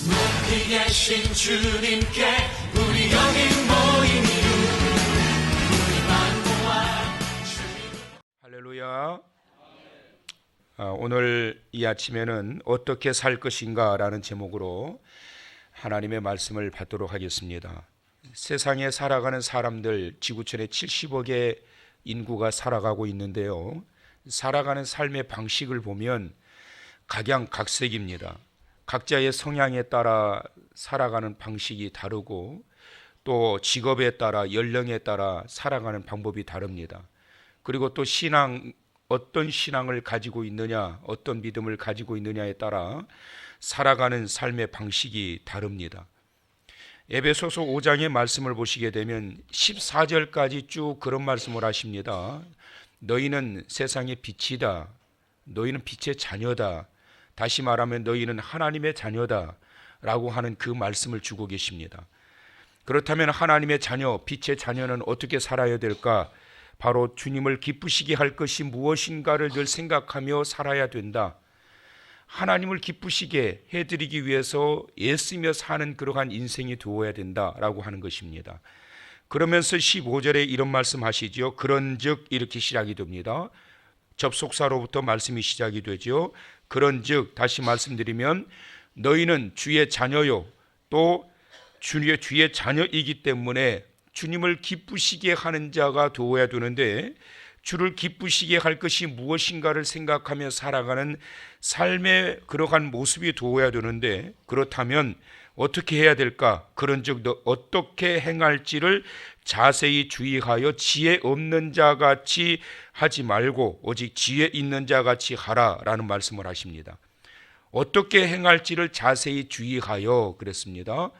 높이 계신 주님께 우리 여기 모이니 우리만 모아 주님. 할렐루야. 오늘 이 아침에는 어떻게 살 것인가 라는 제목으로 하나님의 말씀을 받도록 하겠습니다. 세상에 살아가는 사람들, 지구촌에 70억의 인구가 살아가고 있는데요, 살아가는 삶의 방식을 보면 각양각색입니다. 각자의 성향에 따라 살아가는 방식이 다르고 또 직업에 따라, 연령에 따라 살아가는 방법이 다릅니다. 그리고 또 어떤 신앙을 가지고 있느냐, 어떤 믿음을 가지고 있느냐에 따라 살아가는 삶의 방식이 다릅니다. 에베소서 5장의 말씀을 보시게 되면 14절까지 쭉 그런 말씀을 하십니다. 너희는 세상의 빛이다. 너희는 빛의 자녀다. 다시 말하면 너희는 하나님의 자녀다 라고 하는 그 말씀을 주고 계십니다. 그렇다면 하나님의 자녀, 빛의 자녀는 어떻게 살아야 될까? 바로 주님을 기쁘시게 할 것이 무엇인가를 늘 생각하며 살아야 된다. 하나님을 기쁘시게 해드리기 위해서 애쓰며 사는 그러한 인생이 되어야 된다라고 하는 것입니다. 그러면서 15절에 이런 말씀하시죠. 그런즉 이렇게 시작이 됩니다. 접속사로부터 말씀이 시작이 되죠. 그런즉, 다시 말씀드리면 너희는 주의 자녀요, 또 주의 자녀이기 때문에 주님을 기쁘시게 하는 자가 되어야 되는데, 주를 기쁘시게 할 것이 무엇인가를 생각하며 살아가는 삶의 그러한 모습이 되어야 되는데, 그렇다면 어떻게 해야 될까? 그런즉 너 어떻게 행할지를 자세히 주의하여 지혜 없는 자같이 하지 말고 오직 지혜 있는 자같이 하라라는 말씀을 하십니다. 어떻게 행할지를 자세히 주의하여 그랬습니다.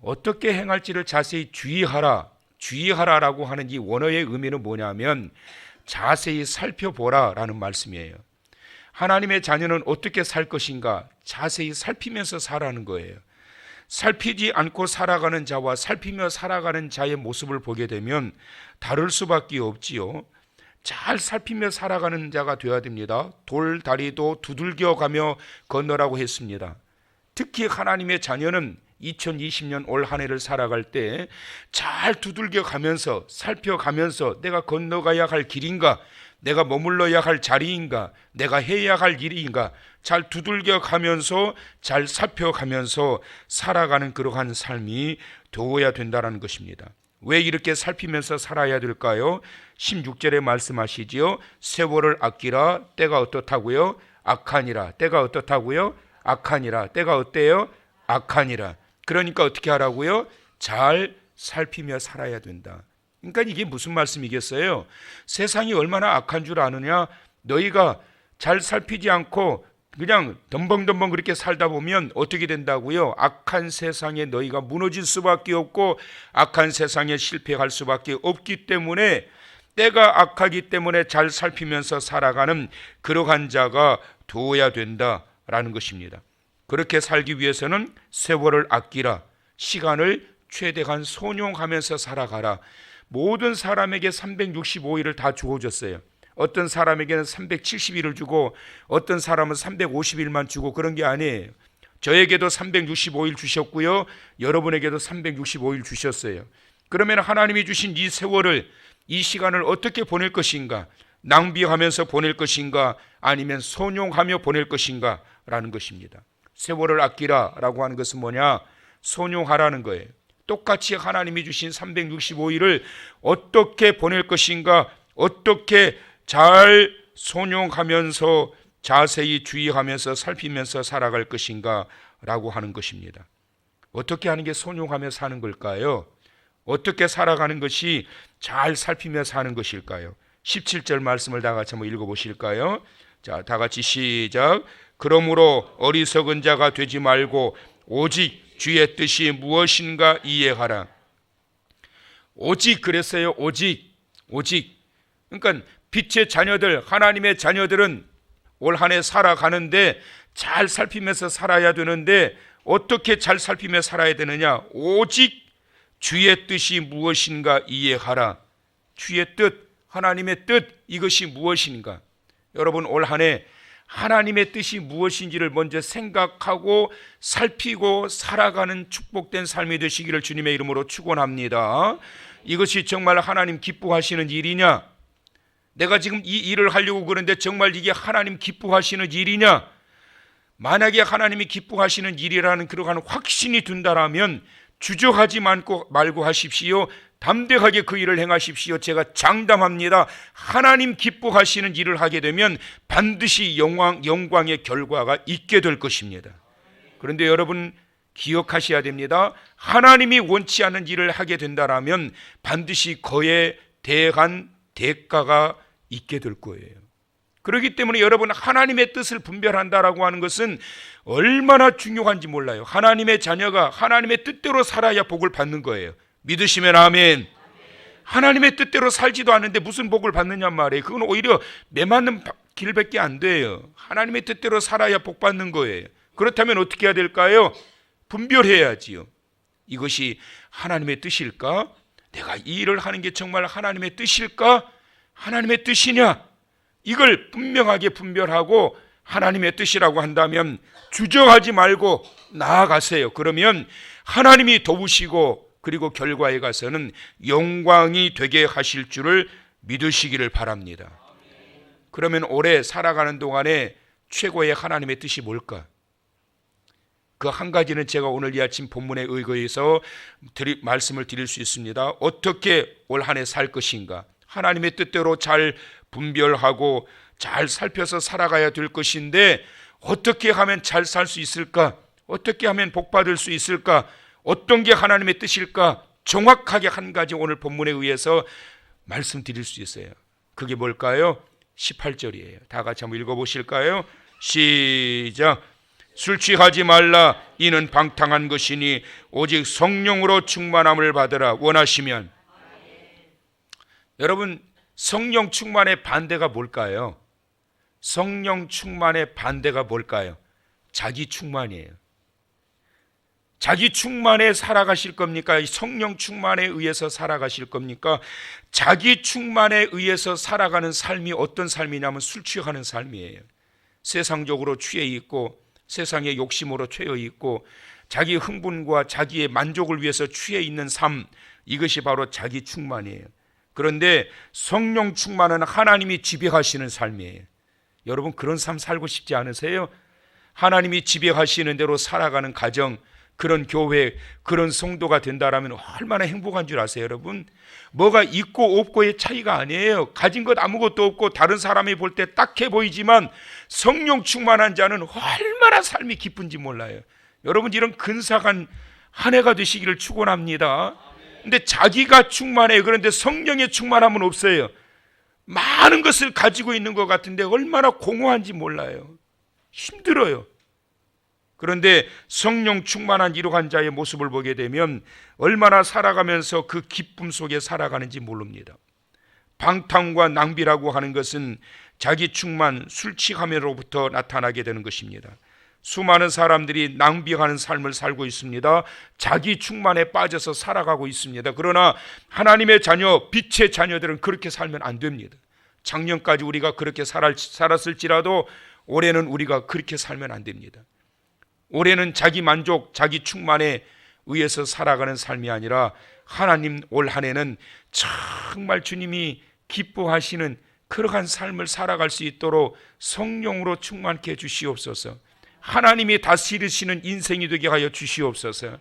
어떻게 행할지를 자세히 주의하라라고 하는 이 원어의 의미는 뭐냐면 자세히 살펴보라라는 말씀이에요. 하나님의 자녀는 어떻게 살 것인가? 자세히 살피면서 살아가는 거예요. 살피지 않고 살아가는 자와 살피며 살아가는 자의 모습을 보게 되면 다를 수밖에 없지요. 잘 살피며 살아가는 자가 되어야 됩니다. 돌 다리도 두들겨가며 건너라고 했습니다. 특히 하나님의 자녀는 2020년 올 한 해를 살아갈 때 잘 두들겨가면서 살펴가면서 내가 건너가야 할 길인가, 내가 머물러야 할 자리인가, 내가 해야 할 일인가 잘 두들겨가면서 잘 살펴가면서 살아가는 그러한 삶이 되어야 된다는 것입니다. 왜 이렇게 살피면서 살아야 될까요? 16절에 말씀하시지요. 세월을 아끼라. 때가 어떻다고요? 악하니라. 때가 어떻다고요? 악하니라. 때가 어때요? 악하니라. 그러니까 어떻게 하라고요? 잘 살피며 살아야 된다. 그러니까 이게 무슨 말씀이겠어요? 세상이 얼마나 악한 줄 아느냐? 너희가 잘 살피지 않고 그냥 덤벙덤벙 그렇게 살다 보면 어떻게 된다고요? 악한 세상에 너희가 무너질 수밖에 없고 악한 세상에 실패할 수밖에 없기 때문에, 때가 악하기 때문에 잘 살피면서 살아가는 그러한 자가 되어야 된다라는 것입니다. 그렇게 살기 위해서는 세월을 아끼라. 시간을 최대한 소용하면서 살아가라. 모든 사람에게 365일을 다 주어졌어요. 어떤 사람에게는 370일을 주고 어떤 사람은 350일만 주고 그런 게 아니에요. 저에게도 365일 주셨고요, 여러분에게도 365일 주셨어요. 그러면 하나님이 주신 이 세월을, 이 시간을 어떻게 보낼 것인가? 낭비하면서 보낼 것인가? 아니면 소용하며 보낼 것인가? 라는 것입니다. 세월을 아끼라 라고 하는 것은 뭐냐? 소용하라는 거예요. 똑같이 하나님이 주신 365일을 어떻게 보낼 것인가? 어떻게 잘 소용하면서 자세히 주의하면서 살피면서 살아갈 것인가 라고 하는 것입니다. 어떻게 하는 게 소용하며 사는 걸까요? 어떻게 살아가는 것이 잘 살피며 사는 것일까요? 17절 말씀을 다 같이 한번 읽어보실까요? 자, 다 같이 시작. 그러므로 어리석은 자가 되지 말고 오직 주의 뜻이 무엇인가 이해하라. 오직 그랬어요. 오직. 그러니까 빛의 자녀들, 하나님의 자녀들은 올 한 해 살아가는데 잘 살피면서 살아야 되는데 어떻게 잘 살피며 살아야 되느냐? 오직 주의 뜻이 무엇인가 이해하라. 주의 뜻, 하나님의 뜻, 이것이 무엇인가? 여러분 올 한 해 하나님의 뜻이 무엇인지를 먼저 생각하고 살피고 살아가는 축복된 삶이 되시기를 주님의 이름으로 축원합니다. 이것이 정말 하나님 기뻐하시는 일이냐? 내가 지금 이 일을 하려고 그러는데 정말 이게 하나님 기뻐하시는 일이냐? 만약에 하나님이 기뻐하시는 일이라는 그러한 확신이 든다라면 주저하지 말고 하십시오. 담대하게 그 일을 행하십시오. 제가 장담합니다. 하나님 기뻐하시는 일을 하게 되면 반드시 영광의 결과가 있게 될 것입니다. 그런데 여러분 기억하셔야 됩니다. 하나님이 원치 않은 일을 하게 된다라면 반드시 그에 대한 대가가 있게 될 거예요. 그렇기 때문에 여러분 하나님의 뜻을 분별한다라고 하는 것은 얼마나 중요한지 몰라요. 하나님의 자녀가 하나님의 뜻대로 살아야 복을 받는 거예요. 믿으시면 아멘. 하나님의 뜻대로 살지도 않는데 무슨 복을 받느냐 말이에요. 그건 오히려 매맞는 길밖에 안 돼요. 하나님의 뜻대로 살아야 복 받는 거예요. 그렇다면 어떻게 해야 될까요? 분별해야지요. 이것이 하나님의 뜻일까? 내가 이 일을 하는 게 정말 하나님의 뜻일까? 하나님의 뜻이냐? 이걸 분명하게 분별하고 하나님의 뜻이라고 한다면 주저하지 말고 나아가세요. 그러면 하나님이 도우시고 그리고 결과에 가서는 영광이 되게 하실 줄을 믿으시기를 바랍니다. 그러면 올해 살아가는 동안에 최고의 하나님의 뜻이 뭘까? 그 한 가지는 제가 오늘 이 아침 본문에 의거해서 말씀을 드릴 수 있습니다. 어떻게 올 한 해 살 것인가? 하나님의 뜻대로 잘 분별하고 잘 살펴서 살아가야 될 것인데 어떻게 하면 잘 살 수 있을까? 어떻게 하면 복 받을 수 있을까? 어떤 게 하나님의 뜻일까? 정확하게 한 가지 오늘 본문에 의해서 말씀드릴 수 있어요. 그게 뭘까요? 18절이에요. 다 같이 한번 읽어보실까요? 시작. 술 취하지 말라. 이는 방탕한 것이니 오직 성령으로 충만함을 받으라. 원하시면. 여러분 성령 충만의 반대가 뭘까요? 성령 충만의 반대가 뭘까요? 자기 충만이에요. 자기 충만에 살아가실 겁니까? 성령 충만에 의해서 살아가실 겁니까? 자기 충만에 의해서 살아가는 삶이 어떤 삶이냐면 술 취하는 삶이에요. 세상적으로 취해 있고 세상의 욕심으로 취해 있고 자기 흥분과 자기의 만족을 위해서 취해 있는 삶, 이것이 바로 자기 충만이에요. 그런데 성령 충만은 하나님이 지배하시는 삶이에요. 여러분 그런 삶 살고 싶지 않으세요? 하나님이 지배하시는 대로 살아가는 가정, 그런 교회, 그런 성도가 된다라면 얼마나 행복한 줄 아세요, 여러분? 뭐가 있고 없고의 차이가 아니에요. 가진 것 아무것도 없고 다른 사람이 볼 때 딱해 보이지만 성령 충만한 자는 얼마나 삶이 기쁜지 몰라요. 여러분 이런 근사한 한 해가 되시기를 축원합니다. 근데 자기가 충만해요. 그런데 성령의 충만함은 없어요. 많은 것을 가지고 있는 것 같은데 얼마나 공허한지 몰라요. 힘들어요. 그런데 성령 충만한 이룩한 자의 모습을 보게 되면 얼마나 살아가면서 그 기쁨 속에 살아가는지 모릅니다. 방탕과 낭비라고 하는 것은 자기 충만, 술 취함으로부터 나타나게 되는 것입니다. 수많은 사람들이 낭비하는 삶을 살고 있습니다. 자기 충만에 빠져서 살아가고 있습니다. 그러나 하나님의 자녀, 빛의 자녀들은 그렇게 살면 안 됩니다. 작년까지 우리가 그렇게 살았을지라도 올해는 우리가 그렇게 살면 안 됩니다. 올해는 자기 만족, 자기 충만에 의해서 살아가는 삶이 아니라 하나님 올 한 해는 정말 주님이 기뻐하시는 그러한 삶을 살아갈 수 있도록 성령으로 충만케 해주시옵소서. 하나님이 다스리시는 인생이 되게 하여 주시옵소서.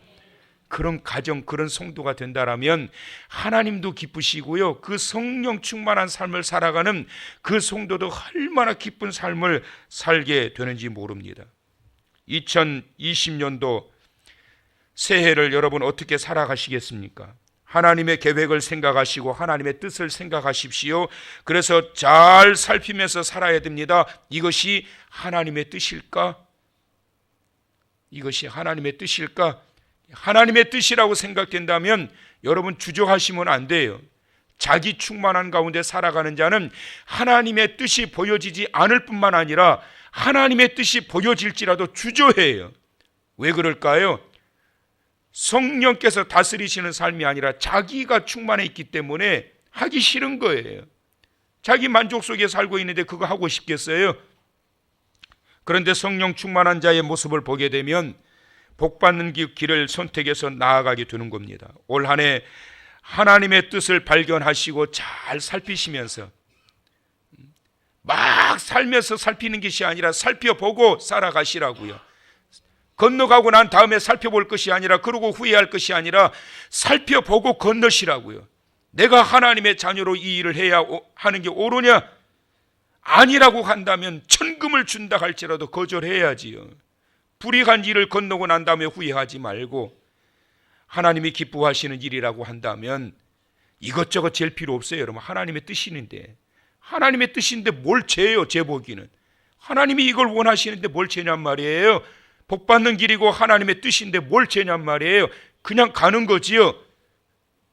그런 가정, 그런 성도가 된다라면 하나님도 기쁘시고요, 그 성령 충만한 삶을 살아가는 그 성도도 얼마나 기쁜 삶을 살게 되는지 모릅니다. 2020년도 새해를 여러분 어떻게 살아가시겠습니까? 하나님의 계획을 생각하시고 하나님의 뜻을 생각하십시오. 그래서 잘 살피면서 살아야 됩니다. 이것이 하나님의 뜻일까? 이것이 하나님의 뜻일까? 하나님의 뜻이라고 생각된다면 여러분 주저하시면 안 돼요. 자기 충만한 가운데 살아가는 자는 하나님의 뜻이 보여지지 않을 뿐만 아니라 하나님의 뜻이 보여질지라도 주저해요. 왜 그럴까요? 성령께서 다스리시는 삶이 아니라 자기가 충만해 있기 때문에 하기 싫은 거예요. 자기 만족 속에 살고 있는데 그거 하고 싶겠어요? 그런데 성령 충만한 자의 모습을 보게 되면 복받는 길을 선택해서 나아가게 되는 겁니다. 올 한 해 하나님의 뜻을 발견하시고 잘 살피시면서 막 살면서 살피는 것이 아니라 살펴보고 살아가시라고요. 건너가고 난 다음에 살펴볼 것이 아니라, 그러고 후회할 것이 아니라 살펴보고 건너시라고요. 내가 하나님의 자녀로 이 일을 해야 하는 게 옳으냐? 아니라고 한다면 천금을 준다 할지라도 거절해야지요. 불이한 일을 건너고 난 다음에 후회하지 말고, 하나님이 기뻐하시는 일이라고 한다면 이것저것 잴 필요 없어요. 여러분, 하나님의 뜻이는데, 하나님의 뜻인데 뭘 죄요? 제 보기는 하나님이 이걸 원하시는데 뭘 죄냔 말이에요. 복받는 길이고 하나님의 뜻인데 뭘 죄냔 말이에요. 그냥 가는 거지요.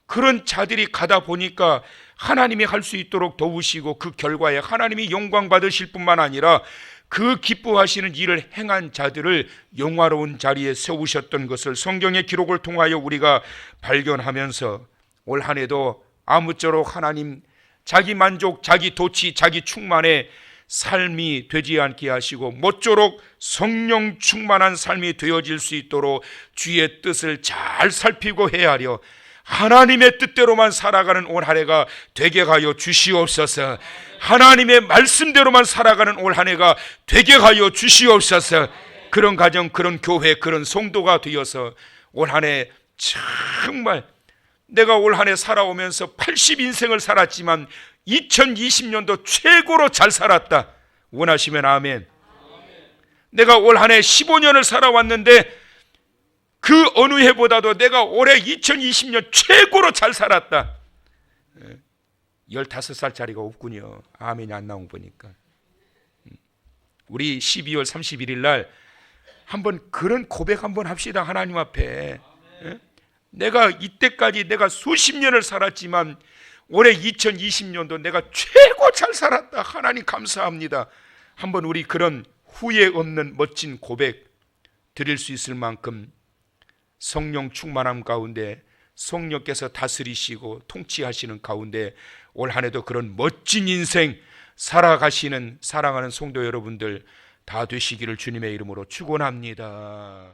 그런 자들이 가다 보니까 하나님이 할 수 있도록 도우시고, 그 결과에 하나님이 영광 받으실 뿐만 아니라 그 기뻐하시는 일을 행한 자들을 영화로운 자리에 세우셨던 것을 성경의 기록을 통하여 우리가 발견하면서 올 한 해도 아무쪼록 하나님 자기 만족, 자기 도취, 자기 충만의 삶이 되지 않게 하시고 모쪼록 성령 충만한 삶이 되어질 수 있도록 주의 뜻을 잘 살피고 헤아려 하나님의 뜻대로만 살아가는 올 한 해가 되게 하여 주시옵소서. 하나님의 말씀대로만 살아가는 올 한 해가 되게 하여 주시옵소서. 그런 가정, 그런 교회, 그런 성도가 되어서 올 한 해 정말 내가 올 한 해 살아오면서 80인생을 살았지만 2020년도 최고로 잘 살았다 원하시면 아멘. 내가 올 한 해 15년을 살아왔는데 그 어느 해보다도 내가 올해 2020년 최고로 잘 살았다. 15살짜리가 없군요. 아멘이 안 나온 거 보니까. 우리 12월 31일 날 한번 그런 고백 한번 합시다. 하나님 앞에. 내가 이때까지 내가 수십 년을 살았지만 올해 2020년도 내가 최고 잘 살았다. 하나님 감사합니다. 한번 우리 그런 후회 없는 멋진 고백 드릴 수 있을 만큼 성령 충만함 가운데 성령께서 다스리시고 통치하시는 가운데 올 한 해도 그런 멋진 인생 살아가시는 사랑하는 성도 여러분들 다 되시기를 주님의 이름으로 축원합니다.